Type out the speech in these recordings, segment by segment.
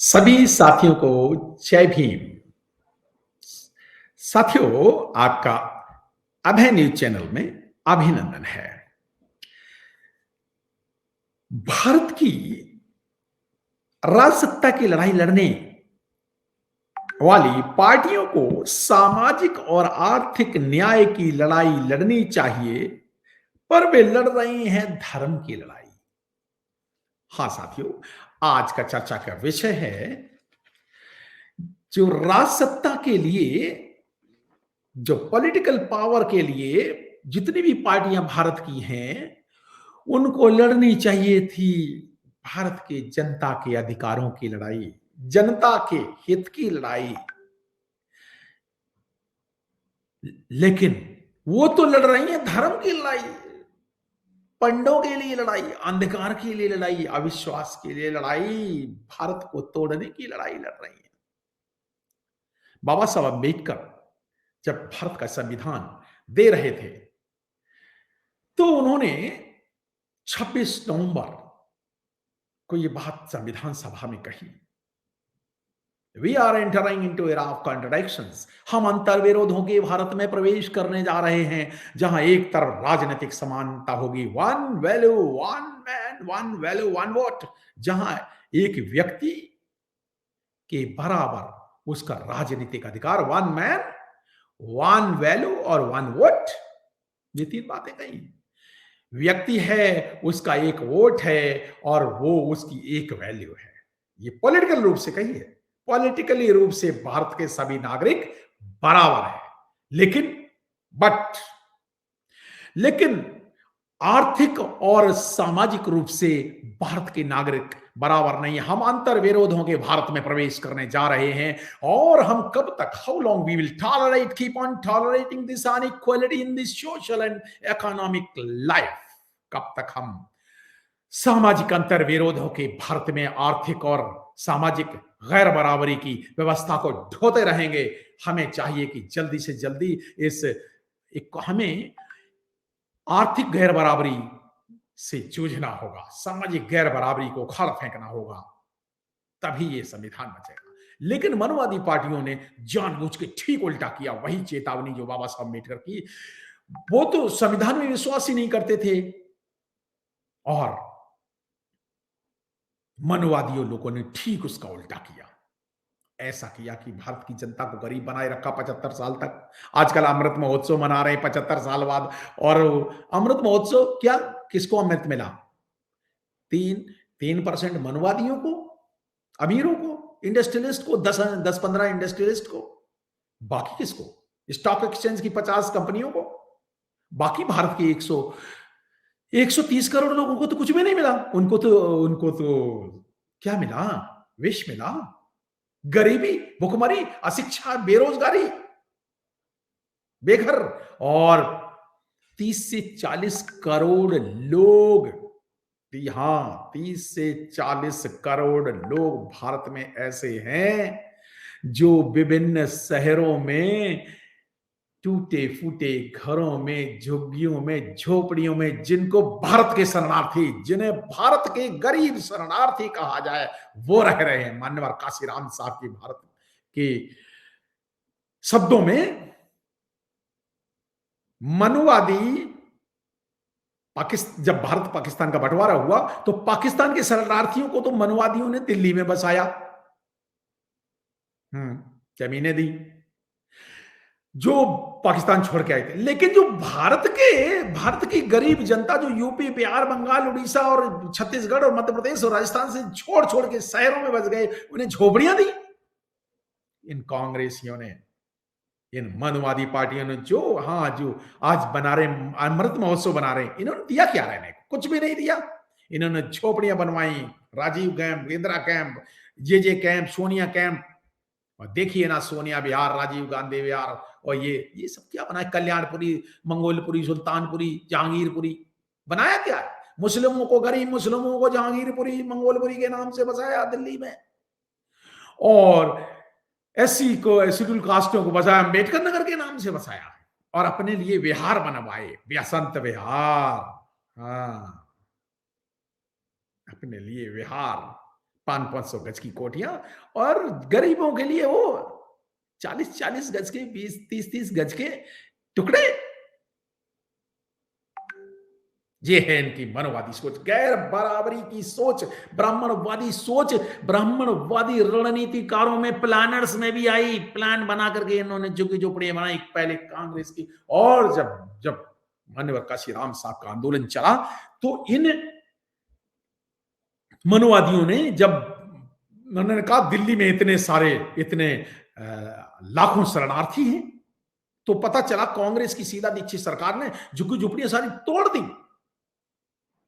सभी साथियों को जय भीम। साथियों, आपका अभय न्यूज चैनल में अभिनंदन है। भारत की राजसत्ता की लड़ाई लड़ने वाली पार्टियों को सामाजिक और आर्थिक न्याय की लड़ाई लड़नी चाहिए, पर वे लड़ रही हैं धर्म की लड़ाई। हाँ साथियों, आज का चर्चा का विषय है जो राजसत्ता के लिए, जो पॉलिटिकल पावर के लिए जितनी भी पार्टियां भारत की हैं, उनको लड़नी चाहिए थी भारत के जनता के अधिकारों की लड़ाई, जनता के हित की लड़ाई। लेकिन वो तो लड़ रही है धर्म की लड़ाई, पंडों के लिए लड़ाई, अंधकार के लिए लड़ाई, अविश्वास के लिए लड़ाई, भारत को तोड़ने की लड़ाई लड़ रही है। बाबा साहब अम्बेडकर जब भारत का संविधान दे रहे थे तो उन्होंने 26 नवंबर को ये बात संविधान सभा में कही, we are entering into era of contradictions. हम अंतर विरोधों के भारत में प्रवेश करने जा रहे हैं, जहां एक तरफ राजनीतिक समानता होगी, one value one man one value one vote, जहां एक व्यक्ति के बराबर उसका राजनीतिक अधिकार, वन मैन वन वैल्यू और वन वोट, ये तीन बातें कही। व्यक्ति है, उसका एक वोट है और वो उसकी एक वैल्यू है। ये पॉलिटिकल रूप से कही है, पॉलिटिकली रूप से भारत के सभी नागरिक बराबर है। बट लेकिन आर्थिक और सामाजिक रूप से भारत के नागरिक बराबर नहीं है। हम अंतर विरोधों के भारत में प्रवेश करने जा रहे हैं और हम कब तक, how long we will tolerate, keep on tolerating this inequality in this social and economic life. कब तक हम सामाजिक अंतर विरोधों के भारत में आर्थिक और सामाजिक गैर बराबरी की व्यवस्था को ढोते रहेंगे। हमें चाहिए कि जल्दी से जल्दी हमें आर्थिक गैर बराबरी से जूझना होगा, सामाजिक गैर बराबरी को उखाड़ फेंकना होगा, तभी ये संविधान बचेगा। लेकिन मनवादी पार्टियों ने जानबूझ के ठीक उल्टा किया, वही चेतावनी जो बाबा साहब अम्बेडकर की। वो तो संविधान में विश्वास ही नहीं करते थे और मनवादियों लोगों ने ठीक उसका उल्टा किया। ऐसा किया कि भारत की जनता को गरीब बनाए रखा 75 साल तक। आजकल अमृत महोत्सव मना रहे हैं 75 साल बाद, और अमृत महोत्सव क्या, किसको अमृत मिला? 3% मनवादियों को, अमीरों को, इंडस्ट्रियलिस्ट को, 10-15 इंडस्ट्रियलिस्ट को। बाकी किसको? स्टॉक एक्सचेंज की 50 कंपनियों को। बाकी भारत के 130 करोड़ लोगों को तो कुछ भी नहीं मिला। उनको तो क्या मिला? विष मिला, गरीबी, भुखमरी, अशिक्षा, बेरोजगारी, बेघर, और 30 से 40 करोड़ लोग, हाँ 30 से 40 करोड़ लोग भारत में ऐसे हैं जो विभिन्न शहरों में टूटे फूटे घरों में, झुग्गियों में, झोपड़ियों में, जिनको भारत के शरणार्थी, जिन्हें भारत के गरीब शरणार्थी कहा जाए, वो रह रहे हैं। मान्यवर काशीराम साहब की भारत के शब्दों में, मनुवादी जब भारत पाकिस्तान का बंटवारा हुआ तो पाकिस्तान के शरणार्थियों को तो मनुवादियों ने दिल्ली में बसाया, जमीनें दी जो पाकिस्तान छोड़ के आए थे। लेकिन जो भारत की गरीब जनता, जो यूपी, बिहार, बंगाल, उड़ीसा और छत्तीसगढ़ और मध्य प्रदेश और राजस्थान से छोड़ छोड़ के शहरों में बस गए, उन्हें झोपड़ियां दी। इन कांग्रेसियों ने, इन मनवादी पार्टियों ने, जो आज बना रहे, अमृत महोत्सव बना रहे, इन्होंने दिया क्या रहने को? कुछ भी नहीं दिया। इन्होंने झोपड़ियां बनवाई, राजीव कैंप, इंदिरा कैंप, जे कैंप, सोनिया कैंप। और देखिए ना, सोनिया बिहार, राजीव गांधी बिहार, और ये सब क्या बनाया? कल्याणपुरी, मंगोलपुरी, सुल्तानपुरी, जहांगीरपुरी बनाया क्या? मुस्लिमों को, गरीब मुस्लिमों को जहांगीरपुरी, मंगोलपुरी के नाम से बसाया दिल्ली में, और एससी को, शेड्यूल कास्टों को बसाया अम्बेडकर नगर के नाम से बसाया, और अपने लिए विहार बनवाए, व्यसंत विहार। हाँ, अपने लिए विहार, 500 गज की कोठियां, और गरीबों के लिए वो 40-40 गज के, 20-30-30 गज के टुकड़े। ये है इनकी मनोवादी सोच, गैर बराबरी की सोच, ब्राह्मणवादी सोच। ब्राह्मणवादी रणनीतिकारों में, प्लानर्स में भी आई। प्लान बना करके इन्होंने झुग्गी झोपड़ियां बनाई, पहले कांग्रेस की। और जब जब मान्यवर काशीराम साहब का आंदोलन चला, तो इन मनोवादियों ने, जब उन्होंने कहा दिल्ली में इतने सारे, इतने लाखों शरणार्थी हैं, तो पता चला कांग्रेस की शीला दीक्षित सरकार ने झुग्गी झोपड़ियां सारी तोड़ दी,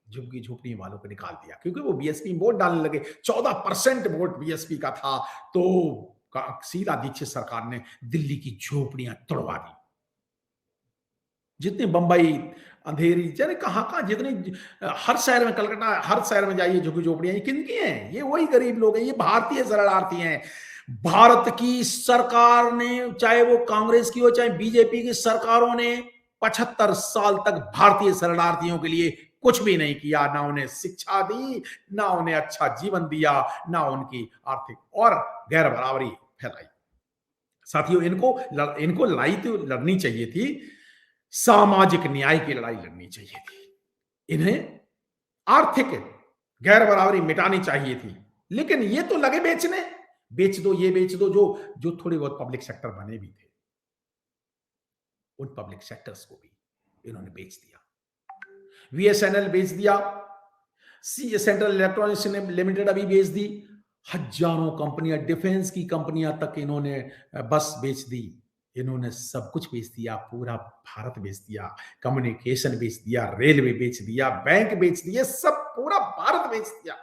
झुग्गी झोपड़ी वालों को निकाल दिया, क्योंकि वो बीएसपी में वोट डालने लगे। 14% वोट बीएसपी का था, तो शीला दीक्षित सरकार ने दिल्ली की झोपड़ियां तोड़वा दी। जितने बंबई, अंधेरी, जाने कहां कहां, जितने, हर शहर में, कलकत्ता, हर शहर में जाइए, झुग्गी झोपड़ियां, ये किनकी हैं? ये वही गरीब लोग हैं, ये भारतीय शरणार्थी हैं। भारत की सरकार ने, चाहे वो कांग्रेस की हो चाहे बीजेपी की सरकारों ने, 75 साल तक भारतीय शरणार्थियों के लिए कुछ भी नहीं किया। ना उन्हें शिक्षा दी, ना उन्हें अच्छा जीवन दिया, ना उनकी आर्थिक और गैर बराबरी फैलाई। साथियों, इनको लड़ाई तो लड़नी चाहिए थी, सामाजिक न्याय की लड़ाई लड़नी चाहिए थी। इन्हें आर्थिक गैर बराबरी मिटानी चाहिए थी, लेकिन ये तो लगे बेचने, बेच दो, ये बेच दो। जो जो थोड़े बहुत पब्लिक सेक्टर बने भी थे, उन पब्लिक सेक्टर्स को भी इन्होंने बेच दिया। वीएसएनएल बेच दिया, सी सेंट्रल इलेक्ट्रॉनिक्स लिमिटेड अभी बेच दी, हजारों कंपनियां, डिफेंस की कंपनियां तक इन्होंने बस बेच दी। इन्होंने सब कुछ बेच दिया, पूरा भारत बेच दिया, कम्युनिकेशन बेच दिया, रेलवे बेच दिया, बैंक बेच दिए, सब पूरा भारत बेच दिया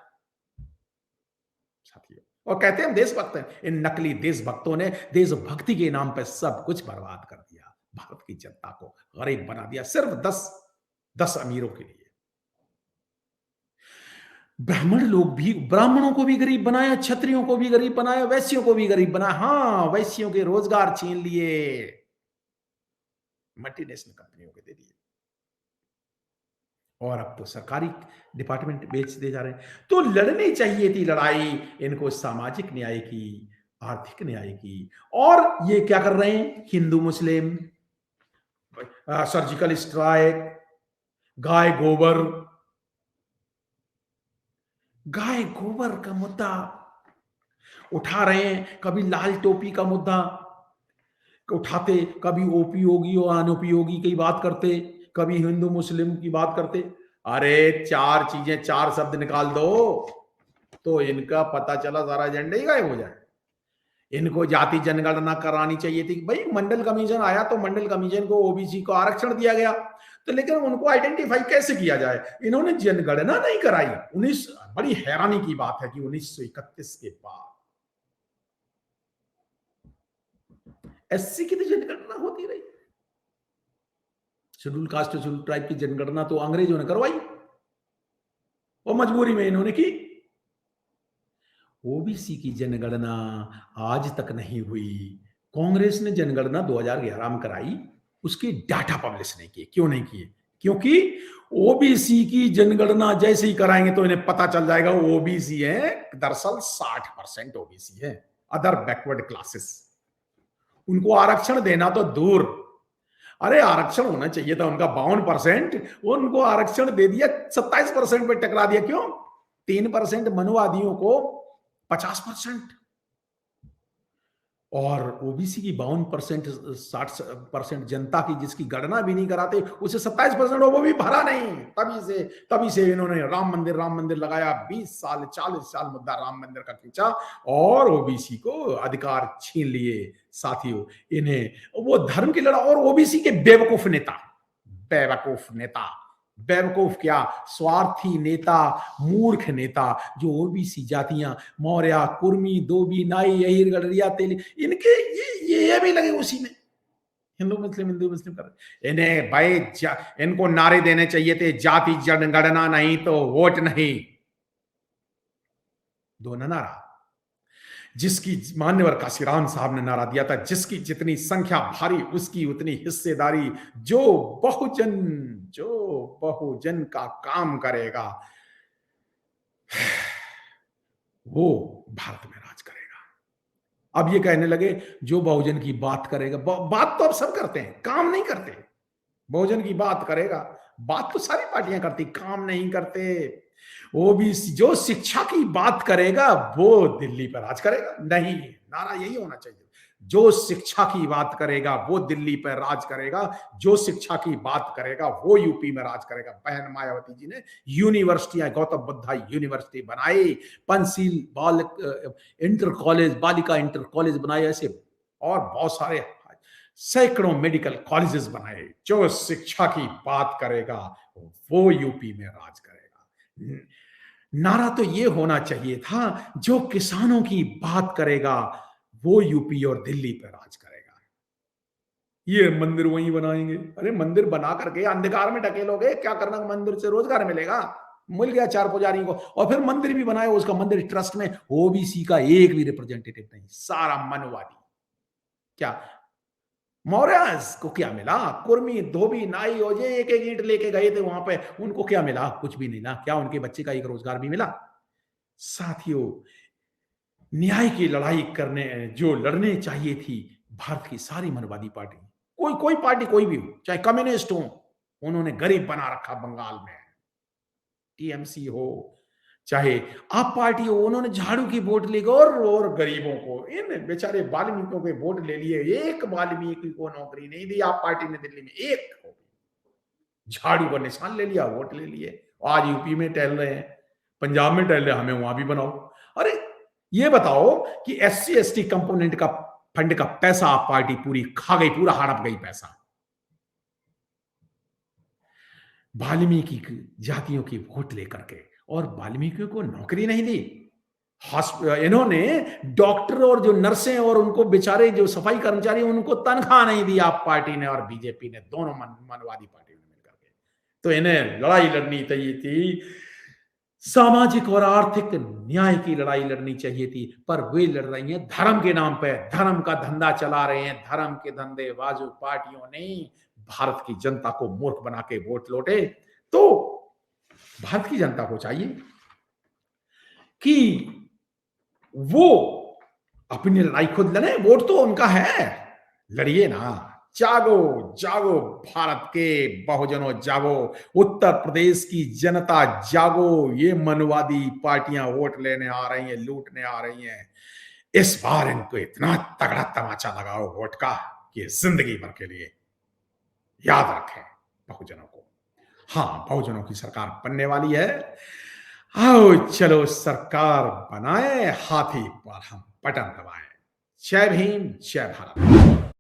साथियों। और कहते हैं हम देशभक्त हैं, इन नकली देशभक्तों ने देशभक्ति के नाम पर सब कुछ बर्बाद कर दिया, भारत की जनता को गरीब बना दिया, सिर्फ 10 अमीरों के लिए। ब्राह्मण लोग भी, ब्राह्मणों को भी गरीब बनाया, क्षत्रियों को भी गरीब बनाया, वैश्यों को भी गरीब बनाया। हाँ, वैश्यों के रोजगार छीन लिए, मल्टीनेशनल कंपनियों के दे दिए, और अब तो सरकारी डिपार्टमेंट बेच दे जा रहे हैं। तो लड़नी चाहिए थी लड़ाई इनको सामाजिक न्याय की, आर्थिक न्याय की, और ये क्या कर रहे हैं? हिंदू मुस्लिम, सर्जिकल स्ट्राइक, गाय गोबर, गाय गोबर का मुद्दा उठा रहे हैं। कभी लाल टोपी का मुद्दा उठाते, कभी उपयोगी और अनुपयोगी की बात करते, कभी हिंदू मुस्लिम की बात करते। अरे 4 चीजें, 4 शब्द निकाल दो तो इनका पता चला सारा एजेंडा ही गायब हो जाए। इनको जाति जनगणना करानी चाहिए थी। भाई मंडल कमीशन आया तो मंडल कमीशन को ओबीसी को आरक्षण दिया गया, तो लेकिन उनको आइडेंटिफाई कैसे किया जाए? इन्होंने जनगणना नहीं कराई। बड़ी हैरानी की बात है कि 1931 के बाद एससी की तो जनगणना होती रही, शेड्यूल कास्ट और शेड्यूल ट्राइब की जनगणना तो अंग्रेजों ने करवाई, और मजबूरी में इन्होंने की। ओबीसी की जनगणना आज तक नहीं हुई। कांग्रेस ने जनगणना 2011 में कराई, उसके डाटा पब्लिश नहीं किए। क्यों नहीं किए? क्योंकि ओबीसी की जनगणना जैसे ही कराएंगे तो इन्हें पता चल जाएगा ओबीसी है, दरअसल 60% ओबीसी है, अदर बैकवर्ड क्लासेस। उनको आरक्षण देना तो दूर, अरे आरक्षण होना चाहिए था उनका 52%, उनको आरक्षण दे दिया, 27% पे टकरा दिया। क्यों? 3% मनुवादियों को 50%, और ओबीसी की 52%, 60% जनता की जिसकी गणना भी नहीं कराते, उसे 27%, वो भी भरा नहीं। तभी से इन्होंने राम मंदिर लगाया, 20 साल 40 साल मुद्दा राम मंदिर का खींचा, और ओबीसी को अधिकार छीन लिए साथियों। इन्हें वो धर्म की लड़ाई, और ओबीसी के बेवकूफ नेता, बेवकूफ क्या, स्वार्थी नेता, मूर्ख नेता, जो ओबीसी जातियां, मौर्य, कुर्मी, धोबी, नाई, अहिर, गडरिया, तेली, इनके ये भी लगे उसी में, हिंदू मुस्लिम कर। इन्हें भाई इनको नारे देने चाहिए थे, जाति जनगणना नहीं तो वोट नहीं। दोनों नारा, जिसकी मान्यवर काशीराम साहब ने नारा दिया था, जिसकी जितनी संख्या भारी उसकी उतनी हिस्सेदारी, जो बहुजन का काम करेगा। वो भारत में राज करेगा। अब ये कहने लगे जो बहुजन की बात करेगा, बात तो अब सब करते हैं, काम नहीं करते। बहुजन की बात करेगा, बात तो सारी पार्टियां करती, काम नहीं करते। वो भी जो शिक्षा की बात करेगा वो दिल्ली पर राज करेगा। नहीं, नारा यही होना चाहिए। जो शिक्षा की बात करेगा वो दिल्ली पर राज करेगा, जो शिक्षा की बात करेगा वो यूपी में राज करेगा। बहन मायावती जी ने यूनिवर्सिटियां, गौतम बुद्धा यूनिवर्सिटी बनाई, पंचशील बाल इंटर कॉलेज, बालिका इंटर कॉलेज बनाए, ऐसे और बहुत सारे सैकड़ों मेडिकल कॉलेजेस बनाए। जो शिक्षा की बात करेगा वो यूपी में राज करेगा। नारा तो ये होना चाहिए था, जो किसानों की बात करेगा वो यूपी और दिल्ली पर राज करेगा। ये मंदिर वहीं बनाएंगे। अरे मंदिर बना करके अंधकार में ढकेलोगे, क्या करना? मंदिर से रोजगार मिलेगा, मिल गया चार पुजारियों को। और फिर मंदिर भी बनाए, उसका मंदिर ट्रस्ट में ओबीसी का एक भी रिप्रेजेंटेटिव नहीं, सारा मनवादी। क्या मौर्य को क्या मिला? कुर्मी, धोबी, नाई, ओजे एक एक ईंट लेके गए थे वहां पे, उनको क्या मिला? कुछ भी नहीं ना। क्या उनके बच्चे का एक रोजगार भी मिला? साथियों, न्याय की लड़ाई करने जो लड़ने चाहिए थी भारत की सारी मनवादी पार्टी, कोई कोई पार्टी कोई भी हो, चाहे कम्युनिस्ट हो, उन्होंने गरीब बना रखा बंगाल में। टीएमसी हो, चाहे आप पार्टी हो, उन्होंने झाड़ू की वोट लेकर और गरीबों को, इन बेचारे वाल्मीकियों के वोट ले लिए। एक वाल्मीकि को नौकरी नहीं दी आप पार्टी ने दिल्ली में, एक को। झाड़ू का निशान ले लिया, वोट ले लिए। आज यूपी में टहल रहे हैं, पंजाब में टहल रहे हैं, हमें वहां भी बनाओ। अरे ये बताओ कि एससी एसटी कंपोनेंट का फंड का पैसा आप पार्टी पूरी खा गई, पूरा हड़प गई पैसा। वाल्मीकि जातियों की वोट लेकर के, और वाल्मीकियों को नौकरी नहीं दी। इन्होंने डॉक्टर और जो नर्सें और उनको बेचारे जो सफाई कर्मचारी, उनको तनख्वाह नहीं दी आप पार्टी ने और बीजेपी ने, दोनों मनवादी पार्टी ने मिलकर के। तो इन्हें लड़ाई लड़नी चाहिए थी, सामाजिक और आर्थिक न्याय की लड़ाई लड़नी चाहिए थी, पर वे लड़ रही हैं धर्म के नाम पे, धर्म का धंधा चला रहे हैं। धर्म के धंधे बाजू पार्टियों ने भारत की जनता को मूर्ख बना के वोट लौटे। तो भारत की जनता को चाहिए कि वो अपनी लड़ाई खुद लड़े, वोट तो उनका है, लड़िए ना। जागो जागो भारत के बहुजनों, जागो उत्तर प्रदेश की जनता, जागो। ये मनवादी पार्टियां वोट लेने आ रही हैं, लूटने आ रही हैं। इस बार इनको इतना तगड़ा तमाचा लगाओ वोट का कि जिंदगी भर के लिए याद रखें बहुजनों को। हाँ, बहुजनों की सरकार बनने वाली है। आओ चलो सरकार बनाए, हाथी पर हम बटन दबाएं। जय भीम, जय भारत।